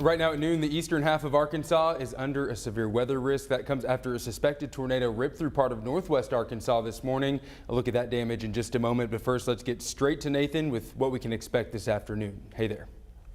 Right now at noon, the eastern half of Arkansas is under a severe weather risk. That comes after a suspected tornado ripped through part of northwest Arkansas this morning. A look at that damage in just a moment, but first let's get straight to Nathan with what we can expect this afternoon. Hey there.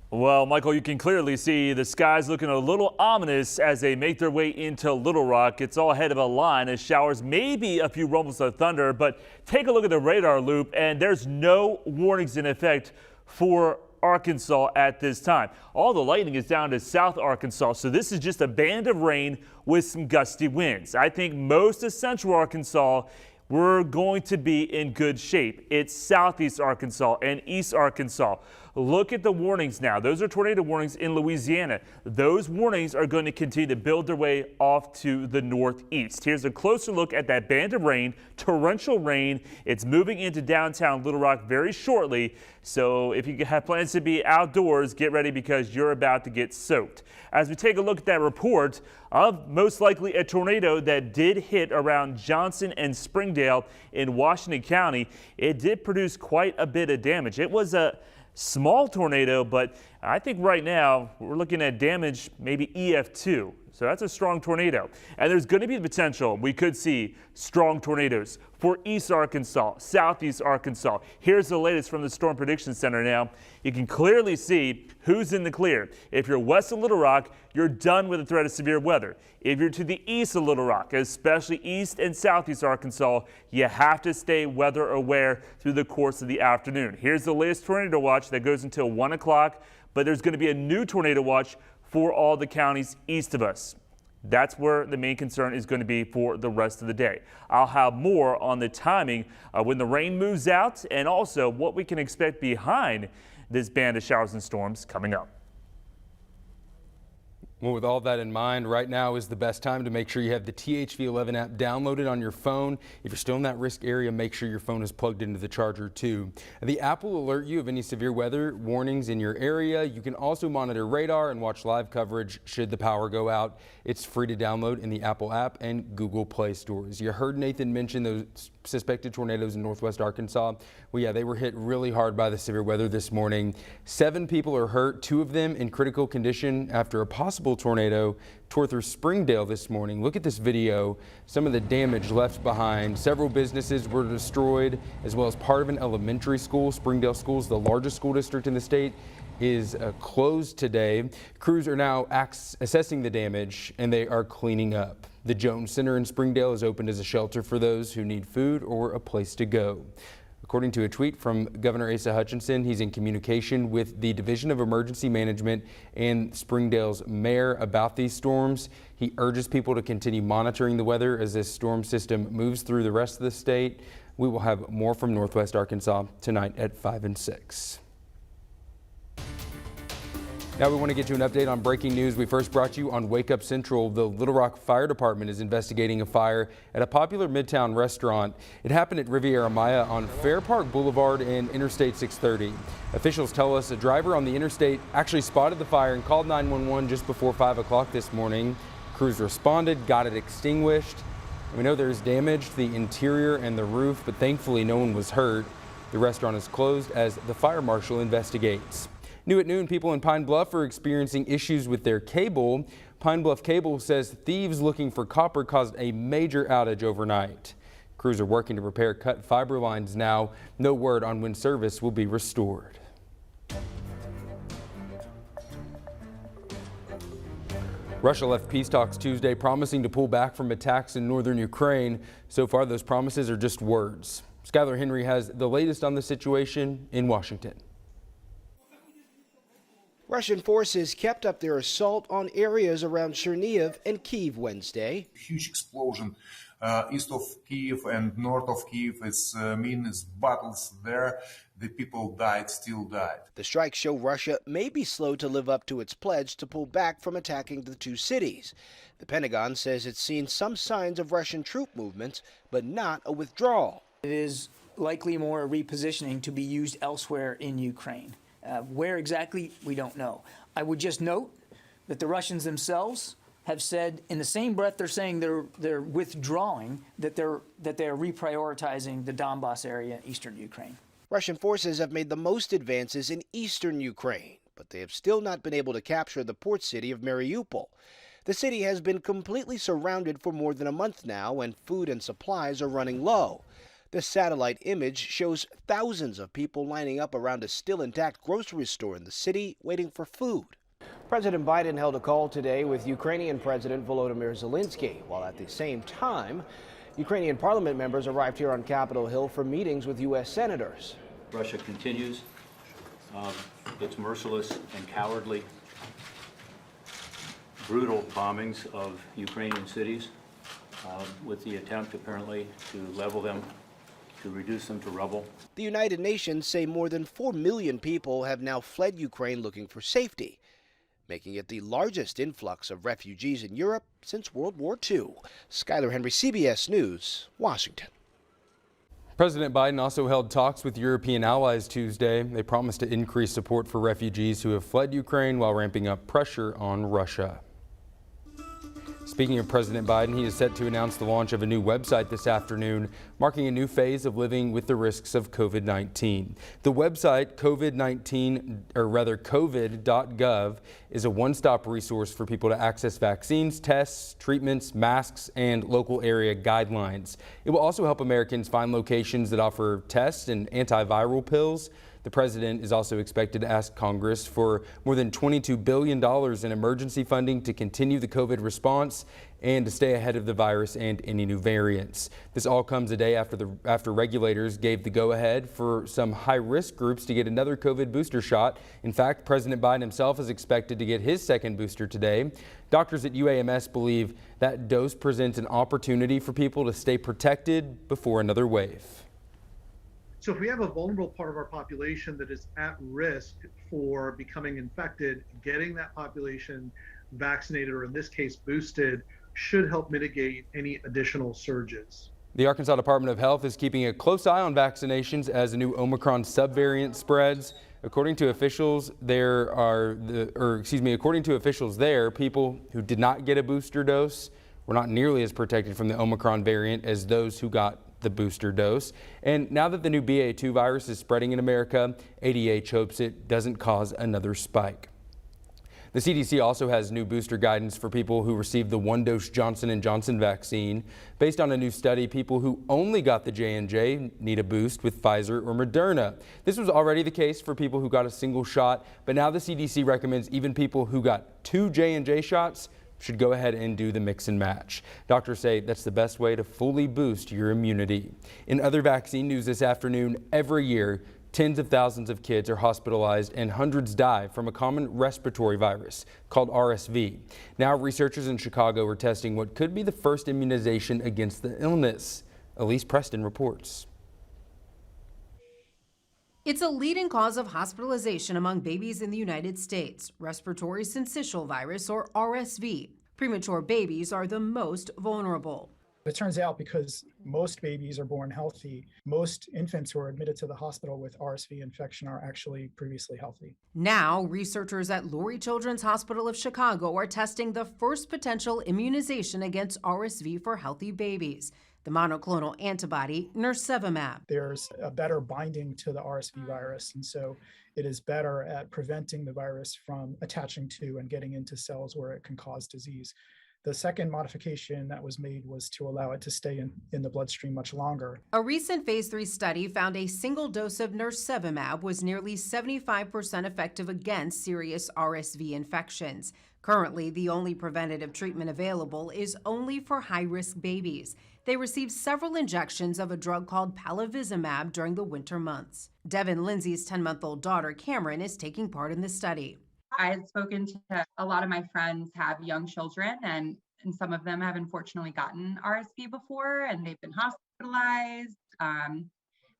Well, Michael, you can clearly see the skies looking a little ominous as they make their way into Little Rock. It's all ahead of a line of showers, maybe a few rumbles of thunder, but take a look at the radar loop and there's no warnings in effect for Arkansas at this time. All the lightning is down to South Arkansas, so this is just a band of rain with some gusty winds. I think most of central Arkansas, we're going to be in good shape. It's southeast Arkansas and east Arkansas. Look at the warnings now. Those are tornado warnings in Louisiana. Those warnings are going to continue to build their way off to the northeast. Here's a closer look at that band of rain, torrential rain. It's moving into downtown Little Rock very shortly. So if you have plans to be outdoors, get ready because you're about to get soaked. As we take a look at that report of most likely a tornado that did hit around Johnson and Springdale in Washington County, it did produce quite a bit of damage. It was a small tornado, but I think right now we're looking at damage maybe EF2. So that's a strong tornado. And there's going to be the potential we could see strong tornadoes for East Arkansas, Southeast Arkansas. Here's the latest from the Storm Prediction Center now. You can clearly see who's in the clear. If you're west of Little Rock, you're done with the threat of severe weather. If you're to the east of Little Rock, especially east and southeast Arkansas, you have to stay weather aware through the course of the afternoon. Here's the latest tornado watch that goes until 1 o'clock, but there's going to be a new tornado watch for all the counties east of us. That's where the main concern is going to be for the rest of the day. I'll have more on the timing when the rain moves out and also what we can expect behind this band of showers and storms coming up. Well, with all that in mind, right now is the best time to make sure you have the THV11 app downloaded on your phone. If you're still in that risk area, make sure your phone is plugged into the charger too. The app will alert you of any severe weather warnings in your area. You can also monitor radar and watch live coverage should the power go out. It's free to download in the Apple app and Google Play stores. You heard Nathan mention those suspected tornadoes in northwest Arkansas. Well, yeah, they were hit really hard by the severe weather this morning. 7 people are hurt, 2 of them in critical condition after a possible tornado tore through Springdale this morning. Look at this video. Some of the damage left behind. Several businesses were destroyed, as well as part of an elementary school. Springdale Schools, the largest school district in the state, is closed today. Crews are now assessing the damage and they are cleaning up. The Jones Center in Springdale is opened as a shelter for those who need food or a place to go. According to a tweet from Governor Asa Hutchinson, he's in communication with the Division of Emergency Management and Springdale's mayor about these storms. He urges people to continue monitoring the weather as this storm system moves through the rest of the state. We will have more from northwest Arkansas tonight at 5 and 6. Now we want to get you an update on breaking news we first brought you on Wake Up Central. The Little Rock Fire Department is investigating a fire at a popular Midtown restaurant. It happened at Riviera Maya on Fair Park Boulevard and Interstate 630. Officials tell us a driver on the interstate actually spotted the fire and called 911 just before 5 o'clock this morning. Crews responded, got it extinguished. We know there's damage to the interior and the roof, but thankfully no one was hurt. The restaurant is closed as the fire marshal investigates. New at noon, people in Pine Bluff are experiencing issues with their cable. Pine Bluff Cable says thieves looking for copper caused a major outage overnight. Crews are working to repair cut fiber lines now. No word on when service will be restored. Russia left peace talks Tuesday promising to pull back from attacks in northern Ukraine. So far, those promises are just words. Skylar Henry has the latest on the situation in Washington. Russian forces kept up their assault on areas around Chernihiv and Kyiv Wednesday. Huge explosion east of Kyiv and north of Kyiv. It's means battles there. The people died, still died. The strikes show Russia may be slow to live up to its pledge to pull back from attacking the two cities. The Pentagon says it's seen some signs of Russian troop movements, but not a withdrawal. It is likely more a repositioning to be used elsewhere in Ukraine. Where exactly, we don't know. I would just note that the Russians themselves have said, in the same breath they're saying they're withdrawing, that they're reprioritizing the Donbas area, eastern Ukraine. Russian forces have made the most advances in eastern Ukraine, but but they have still not been able to capture the port city of Mariupol. The city has been completely surrounded for more than a month now, and food and supplies are running low. The satellite image shows thousands of people lining up around a still intact grocery store in the city waiting for food. President Biden held a call today with Ukrainian President Volodymyr Zelensky, while at the same time, Ukrainian parliament members arrived here on Capitol Hill for meetings with U.S. senators. Russia continues its merciless and cowardly, brutal bombings of Ukrainian cities with the attempt apparently to level them, to reduce them to rubble. The United Nations say more than 4 million people have now fled Ukraine looking for safety, making it the largest influx of refugees in Europe since World War II. Skylar Henry, CBS News, Washington. President Biden also held talks with European allies Tuesday. They promised to increase support for refugees who have fled Ukraine while ramping up pressure on Russia. Speaking of President Biden, he is set to announce the launch of a new website this afternoon, marking a new phase of living with the risks of COVID-19. The website, covid.gov, is a one-stop resource for people to access vaccines, tests, treatments, masks, and local area guidelines. It will also help Americans find locations that offer tests and antiviral pills. The president is also expected to ask Congress for more than $22 billion in emergency funding to continue the COVID response and to stay ahead of the virus and any new variants. This all comes a day after regulators gave the go-ahead for some high-risk groups to get another COVID booster shot. In fact, President Biden himself is expected to get his second booster today. Doctors at UAMS believe that dose presents an opportunity for people to stay protected before another wave. So if we have a vulnerable part of our population that is at risk for becoming infected, getting that population vaccinated, or in this case boosted, should help mitigate any additional surges. The Arkansas Department of Health is keeping a close eye on vaccinations as a new Omicron subvariant spreads. According to officials there, people who did not get a booster dose were not nearly as protected from the Omicron variant as those who got the booster dose. And now that the new BA2 virus is spreading in America, ADH hopes it doesn't cause another spike. The CDC also has new booster guidance for people who received the one-dose Johnson & Johnson vaccine. Based on a new study, people who only got the J&J need a boost with Pfizer or Moderna. This was already the case for people who got a single shot, but now the CDC recommends even people who got 2 J&J shots should go ahead and do the mix and match. Doctors say that's the best way to fully boost your immunity. In other vaccine news this afternoon, every year, tens of thousands of kids are hospitalized and hundreds die from a common respiratory virus called RSV. Now researchers in Chicago are testing what could be the first immunization against the illness. Elise Preston reports. It's a leading cause of hospitalization among babies in the United States, respiratory syncytial virus, or RSV. Premature babies are the most vulnerable. It turns out because most babies are born healthy, most infants who are admitted to the hospital with RSV infection are actually previously healthy. Now, researchers at Lurie Children's Hospital of Chicago are testing the first potential immunization against RSV for healthy babies, the monoclonal antibody nirsevimab. There's a better binding to the RSV virus, and so it is better at preventing the virus from attaching to and getting into cells where it can cause disease. The second modification that was made was to allow it to stay in the bloodstream much longer. A recent phase 3 study found a single dose of nirsevimab was nearly 75% effective against serious RSV infections. Currently, the only preventative treatment available is only for high-risk babies. They receive several injections of a drug called palivizumab during the winter months. Devin Lindsay's 10-month-old daughter, Cameron, is taking part in the study. I had spoken to a lot of my friends have young children, and some of them have unfortunately gotten RSV before, and they've been hospitalized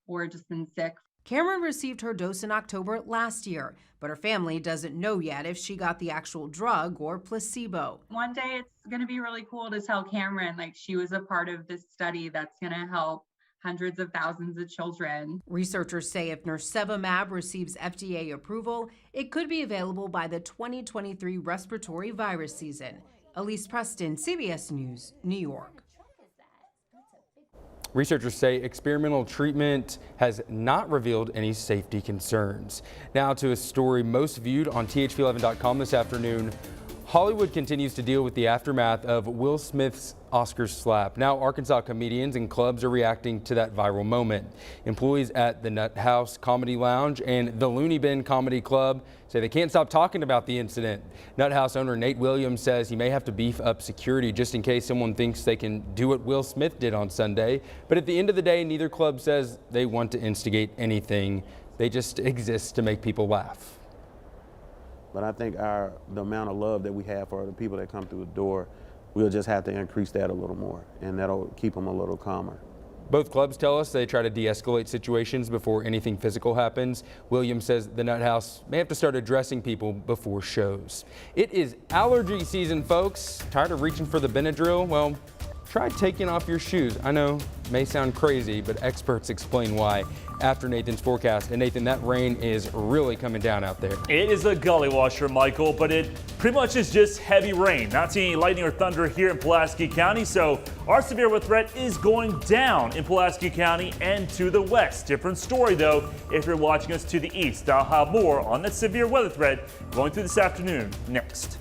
or just been sick. Cameron received her dose in October last year, but her family doesn't know yet if she got the actual drug or placebo. One day it's going to be really cool to tell Cameron like she was a part of this study that's going to help hundreds of thousands of children. Researchers say if nirsevimab receives FDA approval, it could be available by the 2023 respiratory virus season. Elise Preston, CBS News, New York. Researchers say experimental treatment has not revealed any safety concerns. Now to a story most viewed on thv-at-noon this afternoon. Hollywood continues to deal with the aftermath of Will Smith's Oscar slap. Now Arkansas comedians and clubs are reacting to that viral moment. Employees at the Nut House Comedy Lounge and the Looney Bin Comedy Club say they can't stop talking about the incident. Nut House owner Nate Williams says he may have to beef up security just in case someone thinks they can do what Will Smith did on Sunday. But at the end of the day, neither club says they want to instigate anything. They just exist to make people laugh. But I think the amount of love that we have for the people that come through the door, we'll just have to increase that a little more, and that'll keep them a little calmer. Both clubs tell us they try to de-escalate situations before anything physical happens. Williams says the Nut House may have to start addressing people before shows. It is allergy season, folks. Tired of reaching for the Benadryl? Well, try taking off your shoes. I know, it may sound crazy, but experts explain why after Nathan's forecast. And Nathan, that rain is really coming down out there. It is a gully washer, Michael, but it pretty much is just heavy rain. Not seeing any lightning or thunder here in Pulaski County, so our severe weather threat is going down in Pulaski County and to the west. Different story, though, if you're watching us to the east. I'll have more on that severe weather threat going through this afternoon next.